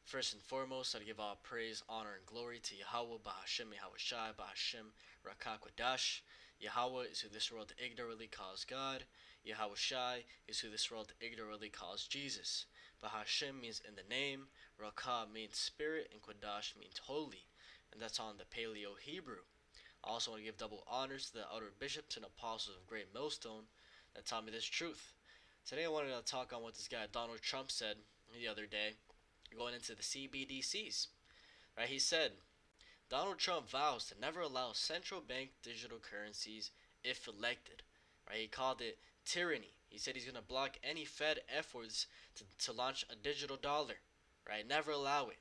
First and foremost, I give all praise, honor, and glory to Yahweh, Bahashem, Yahushai, Bahashem, Rakakwadash. Yahweh is who this world ignorantly calls God. Yahushai is who this world ignorantly calls Jesus. Bahashem means in the name, Rakah means spirit, and Kwadash means holy. And that's on the Paleo Hebrew. I also want to give double honors to the elder bishops and apostles of Great Millstone that taught me this truth. Today I wanted to talk on what this guy Donald Trump said the other day going into the CBDCs. Right? He said Donald Trump vows to never allow central bank digital currencies if elected. Right? He called it tyranny. He said he's going to block any Fed efforts to launch a digital dollar. Right? Never allow it.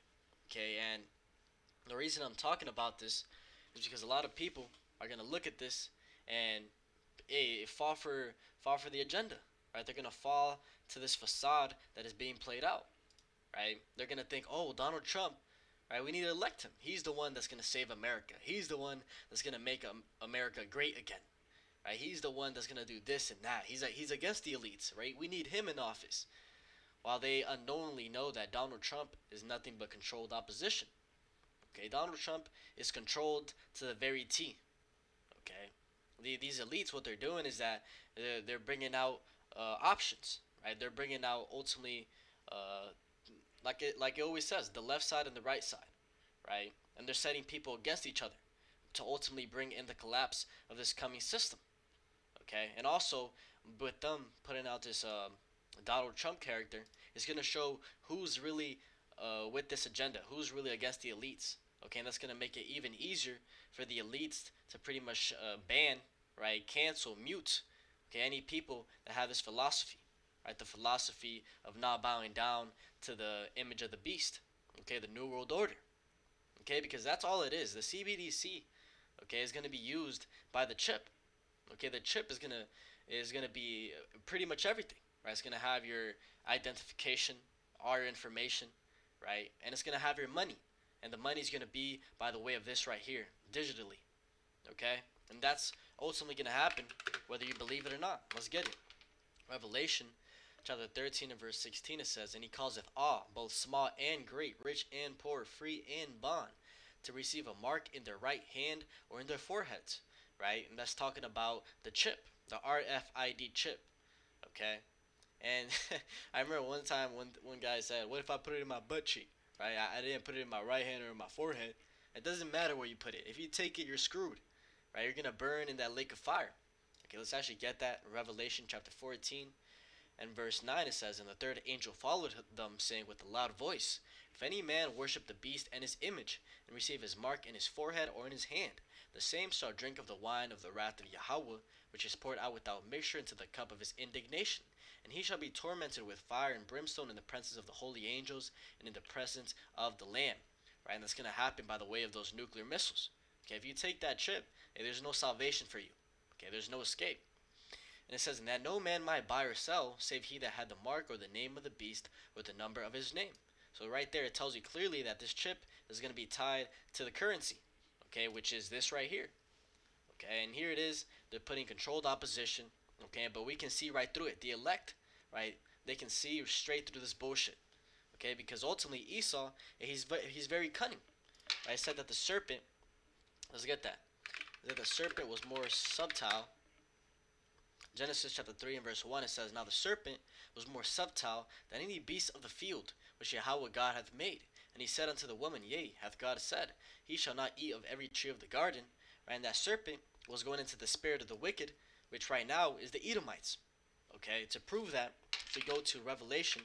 Okay, and the reason I'm talking about this is because a lot of people are going to look at this and fall for the agenda. Right? They're going to fall to this facade that is being played out. Right? They're gonna think, oh, Donald Trump, right? We need to elect him. He's the one that's gonna save America. He's the one that's gonna make America great again, right? He's the one that's gonna do this and that. He's against the elites, right? We need him in office. While they unknowingly know that Donald Trump is nothing but controlled opposition. Okay, Donald Trump is controlled to the very T. Okay, these elites, what they're doing is that they're bringing out options, right? They're bringing out ultimately. Like it always says, the left side and the right side, right? And they're setting people against each other to ultimately bring in the collapse of this coming system, okay? And also, with them putting out this Donald Trump character, it's gonna show who's really with this agenda, who's really against the elites, okay? And that's gonna make it even easier for the elites to pretty much ban, right, cancel, mute, okay, any people that have this philosophy. Right, the philosophy of not bowing down to the image of the beast, okay, the New World Order, okay, because that's all it is. The CBDC, okay, is going to be used by the chip, okay. The chip is gonna be pretty much everything, right? It's gonna have your identification, all your information, right, and it's gonna have your money, and the money is gonna be by the way of this right here, digitally, okay, and that's ultimately gonna happen whether you believe it or not. Let's get it. Revelation chapter 13 and verse 16, it says, and he causeth all, both small and great, rich and poor, free and bond, to receive a mark in their right hand or in their foreheads, right? And that's talking about the chip, the RFID chip, okay? And I remember one time one guy said, what if I put it in my butt cheek, right? I didn't put it in my right hand or in my forehead. It doesn't matter where you put it. If you take it, you're screwed, right? You're going to burn in that lake of fire. Okay, let's actually get that. Revelation chapter 14 and verse 9, it says, and the third angel followed them, saying with a loud voice, if any man worship the beast and his image, and receive his mark in his forehead or in his hand, the same shall drink of the wine of the wrath of Yahweh, which is poured out without mixture into the cup of his indignation. And he shall be tormented with fire and brimstone in the presence of the holy angels and in the presence of the Lamb. Right, and that's going to happen by the way of those nuclear missiles. Okay, if you take that chip, there's no salvation for you. Okay, there's no escape. And it says, and that no man might buy or sell, save he that had the mark or the name of the beast or the number of his name. So right there, it tells you clearly that this chip is going to be tied to the currency, okay, which is this right here. Okay, and here it is. They're putting controlled opposition, okay, but we can see right through it. The elect, right, they can see straight through this bullshit, okay, because ultimately Esau, he's very cunning. I said that the serpent, let's get that the serpent was more subtle. Genesis chapter 3 and verse 1, it says, now the serpent was more subtle than any beast of the field, which Yahweh God hath made. And he said unto the woman, yea, hath God said, he shall not eat of every tree of the garden. Right? And that serpent was going into the spirit of the wicked, which right now is the Edomites. Okay, to prove that, if we go to Revelation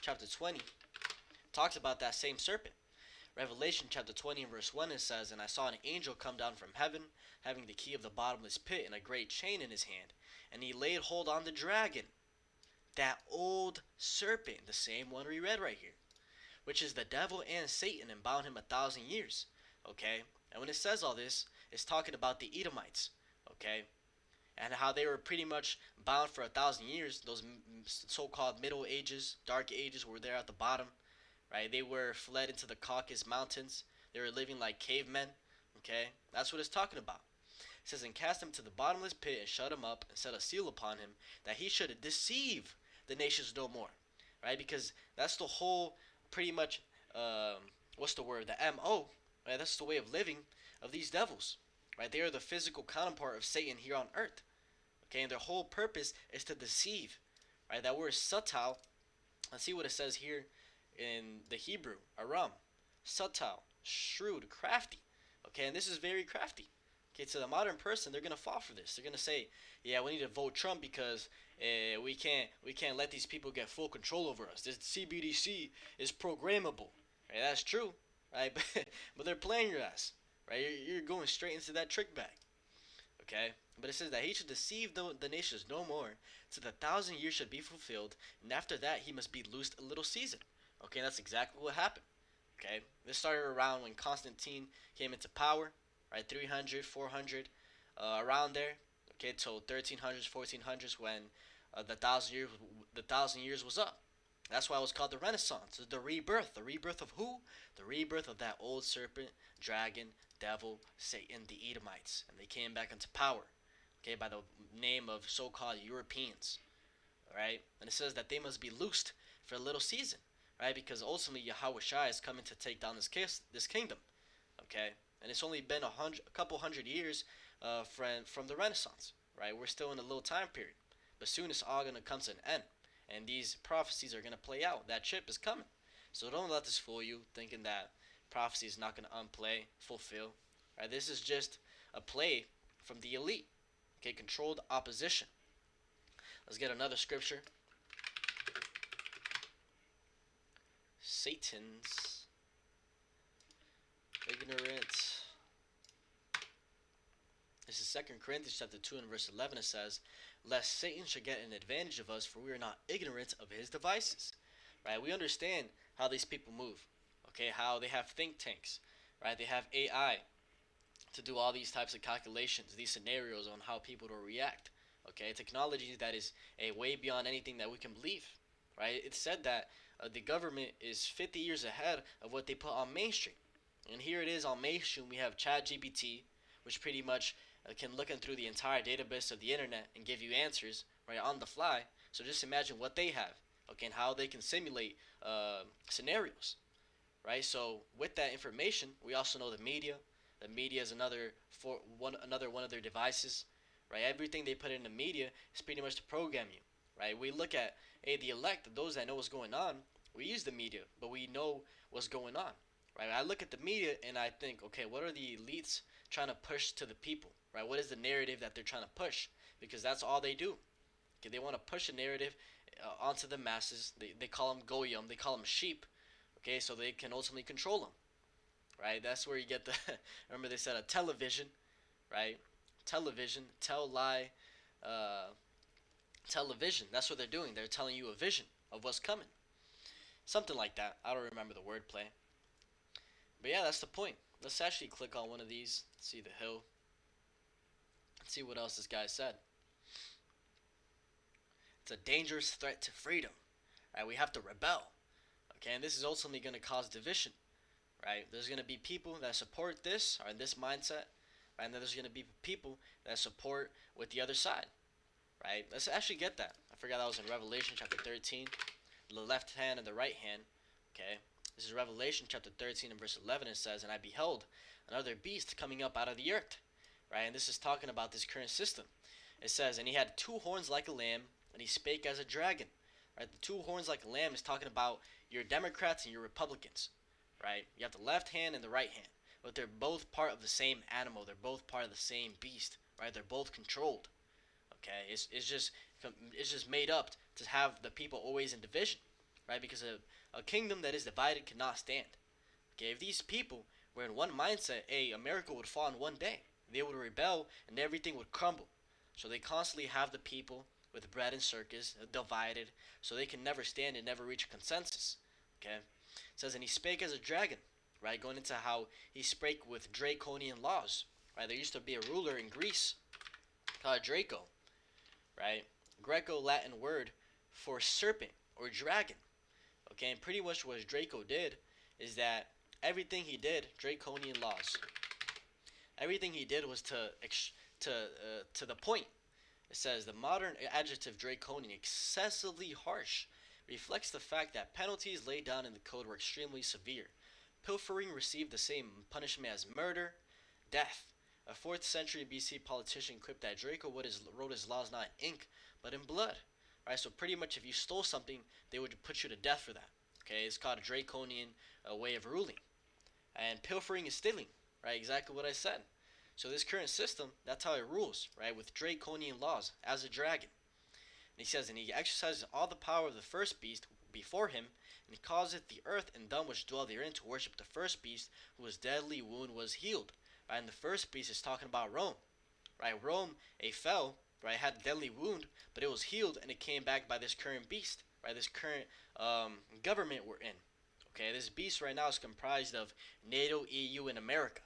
chapter 20, it talks about that same serpent. Revelation chapter 20 and verse 1, it says, and I saw an angel come down from heaven, having the key of the bottomless pit and a great chain in his hand. And he laid hold on the dragon, that old serpent, the same one we read right here, which is the devil and Satan, and bound him 1,000 years. Okay? And when it says all this, it's talking about the Edomites. Okay? And how they were pretty much bound for 1,000 years. Those so-called Middle Ages, Dark Ages were there at the bottom. Right? They were fled into the Caucasus Mountains. They were living like cavemen. Okay? That's what it's talking about. It says, and cast him to the bottomless pit, and shut him up, and set a seal upon him, that he should deceive the nations no more. Right? Because that's the whole, pretty much, what's the word? The MO, right? That's the way of living of these devils, right? They are the physical counterpart of Satan here on earth. Okay, and their whole purpose is to deceive, right? That word subtle. Let's see what it says here in the Hebrew, aram, subtle, shrewd, crafty. Okay, and this is very crafty. Okay, to the modern person, they're gonna fall for this. They're gonna say, "Yeah, we need to vote Trump because we can't let these people get full control over us. This CBDC is programmable." Right? That's true, right? But they're playing your ass, right? You're going straight into that trick bag. Okay, but it says that he should deceive the nations no more, so the 1,000 years should be fulfilled, and after that he must be loosed a little season. Okay, that's exactly what happened. Okay, this started around when Constantine came into power, right? 300, 400, around there. Okay, till 1300s, 1400s, when the 1,000 years was up. That's why it was called the Renaissance, the rebirth. The rebirth of who? The rebirth of that old serpent, dragon, devil, Satan, the Edomites, and they came back into power. Okay, by the name of so-called Europeans. Right, and it says that they must be loosed for a little season, right? Because ultimately Yahweh Shai is coming to take down this kingdom, okay? And it's only been a couple hundred years from the Renaissance, right? We're still in a little time period, but soon it's all gonna come to an end, and these prophecies are gonna play out. That chip is coming, so don't let this fool you, thinking that prophecy is not gonna fulfill, right? This is just a play from the elite, okay? Controlled opposition. Let's get another scripture. Satan's ignorant. This is 2 Corinthians chapter 2 and verse 11. It says, "Lest Satan should get an advantage of us, for we are not ignorant of his devices." Right? We understand how these people move. Okay, how they have think tanks. Right? They have AI to do all these types of calculations, these scenarios on how people will react. Okay, technology that is way beyond anything that we can believe. Right? It's said that the government is 50 years ahead of what they put on mainstream. And here it is on mainstream. We have Cbdc, which pretty much can look in through the entire database of the internet and give you answers right on the fly. So just imagine what they have, okay, and how they can simulate scenarios, right? So with that information, we also know the media. The media is another one of their devices, right? Everything they put in the media is pretty much to program you, right? We look at the elect, those that know what's going on. We use the media, but we know what's going on, right? I look at the media and I think, okay, what are the elites trying to push to the people, right? What is the narrative that they're trying to push? Because that's all they do. Okay, they want to push a narrative onto the masses. They call them goyim, they call them sheep, okay, so they can ultimately control them, right? That's where you get the, remember they said a television, right? Television, tell lie, television. That's what they're doing. They're telling you a vision of what's coming. Something like that. I don't remember the wordplay. But yeah, that's the point. Let's actually click on one of these. See the hill. Let's see what else this guy said. It's a dangerous threat to freedom. Right? We have to rebel. Okay, and this is ultimately going to cause division. Right? There's going to be people that support this or in this mindset. Right? And then there's going to be people that support with the other side. Right? Let's actually get that. I forgot that was in Revelation chapter 13. The left hand and the right hand. Okay. This is Revelation chapter 13 and verse 11. It says, "And I beheld another beast coming up out of the earth." Right? And this is talking about this current system. It says, "And he had two horns like a lamb, and he spake as a dragon." Right? The two horns like a lamb is talking about your Democrats and your Republicans. Right? You have the left hand and the right hand. But they're both part of the same animal. They're both part of the same beast. Right? They're both controlled. Okay? It's just made up to have the people always in division. Right? Because a kingdom that is divided cannot stand. Okay, if these people were in one mindset, America would fall in one day. They would rebel and everything would crumble. So they constantly have the people with bread and circus divided, so they can never stand and never reach a consensus. Okay, it says, "And he spake as a dragon." Right, going into how he spake with draconian laws. Right, there used to be a ruler in Greece called Draco. Right, Greco-Latin word for serpent or dragon. Okay, and pretty much what Draco did is that everything he did, draconian laws. Everything he did was to the point. It says the modern adjective draconian, excessively harsh, reflects the fact that penalties laid down in the code were extremely severe. Pilfering received the same punishment as murder, death. A 4th century BC politician quipped that Draco wrote his laws not in ink, but in blood. Right, so pretty much if you stole something, they would put you to death for that. Okay, it's called a draconian way of ruling. And pilfering is stealing, right? Exactly what I said. So this current system, that's how it rules, right? With draconian laws, as a dragon. And he says, and he exercises all the power of the first beast before him, and he causeth the earth and them which dwell therein to worship the first beast, whose deadly wound was healed. Right? And the first beast is talking about Rome. Right? Rome, it fell, right? Had a deadly wound, but it was healed, and it came back by this current beast, right? This current government we're in. Okay, this beast right now is comprised of NATO, EU, and America.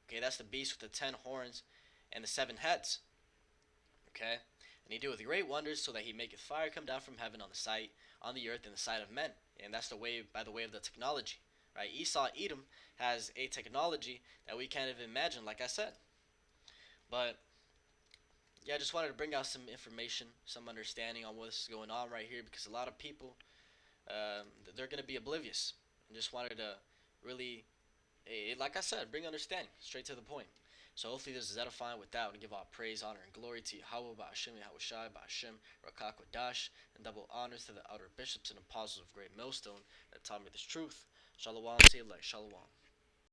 Okay, that's the beast with the 10 horns and the 7 heads. Okay, and he doeth great wonders, so that he maketh fire come down from heaven on the earth in the sight of men. And that's the way by the way of the technology. Right? Esau Edom has a technology that we can't even imagine, like I said. But yeah, I just wanted to bring out some information, some understanding on what's going on right here, because a lot of people they're gonna be oblivious. And just wanted to really, like I said, bring understanding, straight to the point. So hopefully this is edifying. With that, I want to give all praise, honor, and glory to Yahweh, Ba'ashem, Yahushai, Ba'ashem, Rakakwadash, and double honors to the outer bishops and apostles of Great Millstone that taught me this truth. Shalom, say like Shalom.